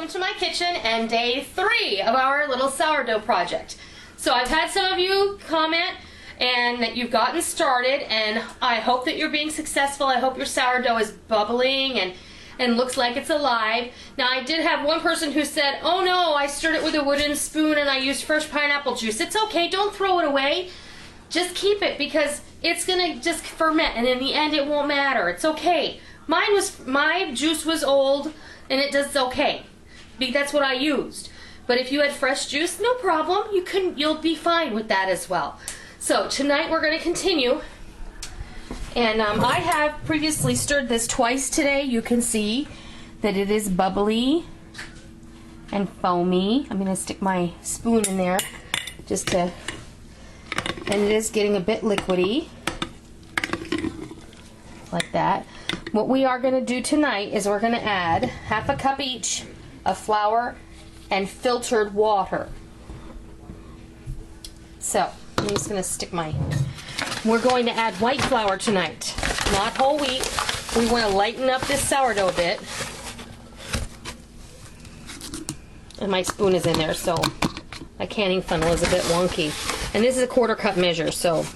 welcome to my kitchen and day 3 of our little sourdough project. So I've had some of you comment and that you've gotten started, and I hope that you're being successful. I hope your sourdough is bubbling and looks like it's alive. Now, I did have one person who said, oh no, I stirred it with a wooden spoon and I used fresh pineapple juice. It's okay, don't throw it away. Just keep it because it's gonna just ferment, and in the end it won't matter. It's okay. My juice was old and it does okay. That's what I used. But if you had fresh juice, no problem. You'll be fine with that as well. So tonight we're going to continue. And I have previously stirred this twice today. You can see that it is bubbly and foamy. I'm going to stick my spoon in there just to, and it is getting a bit liquidy like that. What we are going to do tonight is we're going to add half a cup each of flour and filtered water. So I'm just going to stick we're going to add white flour tonight, not whole wheat. We want to lighten up this sourdough a bit. And my spoon is in there, so my canning funnel is a bit wonky. And this is a 1/4 cup measure, so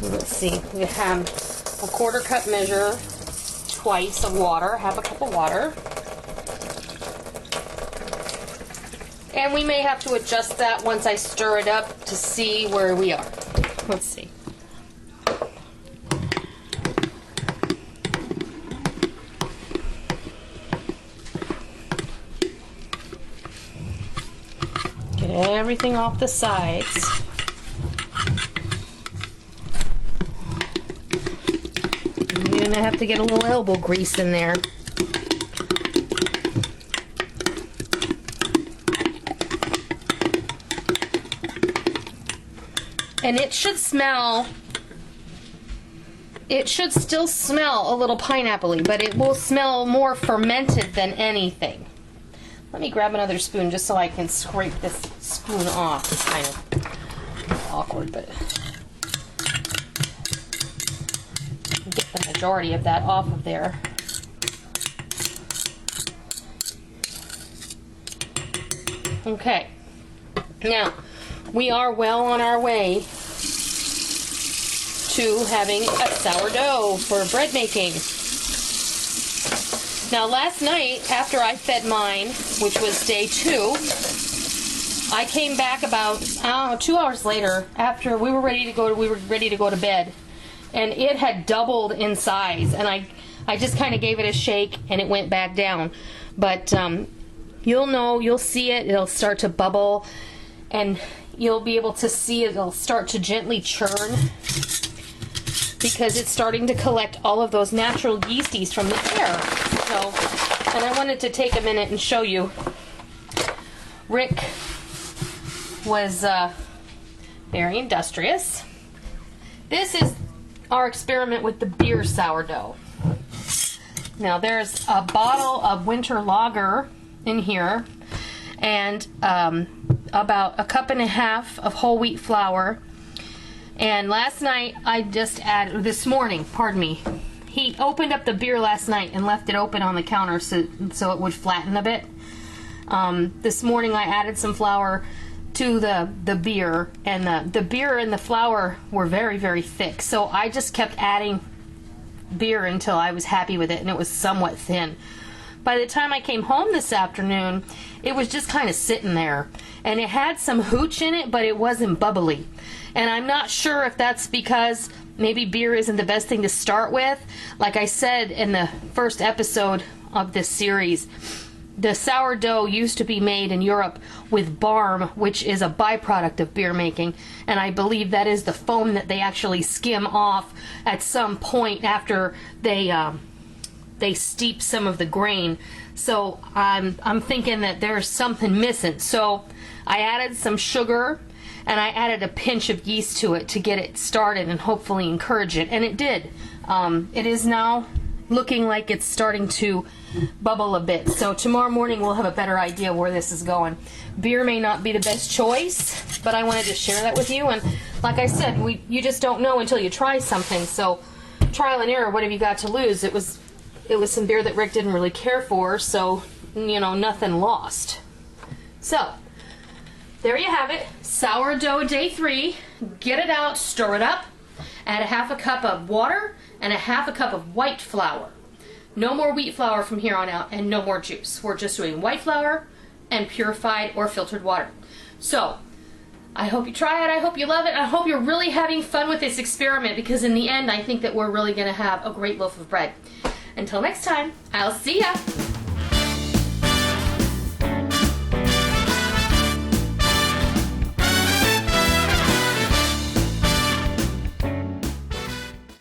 let's see, we have a 1/4 cup measure twice of water, half a cup of water. And we may have to adjust that once I stir it up to see where we are. Let's see. Get everything off the sides. You're gonna have to get a little elbow grease in there. And it should still smell a little pineapple-y, but it will smell more fermented than anything. Let me grab another spoon just so I can scrape this spoon off. It's kind of awkward, but get the majority of that off of there. Okay, now we are well on our way to having a sourdough for bread making. Now last night, after I fed mine, which was day 2, I came back about 2 hours later after we were ready to go to bed, and it had doubled in size, and I just kind of gave it a shake and it went back down. But you'll see it'll start to bubble, and you'll be able to see it'll start to gently churn because it's starting to collect all of those natural yeasties from the air. So, and I wanted to take a minute and show you. Rick was very industrious. This is our experiment with the beer sourdough. Now there's a bottle of winter lager in here, and about 1.5 cups of whole wheat flour. And last night this morning, pardon me, he opened up the beer last night and left it open on the counter so it would flatten a bit. This morning I added some flour to the beer, and the beer and the flour were very, very thick. So I just kept adding beer until I was happy with it, and it was somewhat thin. By the time I came home this afternoon, it was just kind of sitting there, and it had some hooch in it, but it wasn't bubbly. And I'm not sure if that's because maybe beer isn't the best thing to start with. Like I said in the first episode of this series, the sourdough used to be made in Europe with barm, which is a byproduct of beer making, and I believe that is the foam that they actually skim off at some point after they steep some of the grain. So I'm thinking that there's something missing. So I added some sugar, and I added a pinch of yeast to it to get it started and hopefully encourage it, and it did. It is now looking like it's starting to bubble a bit. So tomorrow morning we'll have a better idea where this is going. Beer may not be the best choice, but I wanted to share that with you. And like I said, you just don't know until you try something. So trial and error, what have you got to lose? It was it was some beer that Rick didn't really care for, so, you know, nothing lost. So, there you have it. Sourdough day 3. Get it out, stir it up, add a half a cup of water and a half a cup of white flour. No more wheat flour from here on out, and no more juice. We're just doing white flour and purified or filtered water. So, I hope you try it, I hope you love it, I hope you're really having fun with this experiment, because in the end I think that we're really going to have a great loaf of bread. Until next time, I'll see ya!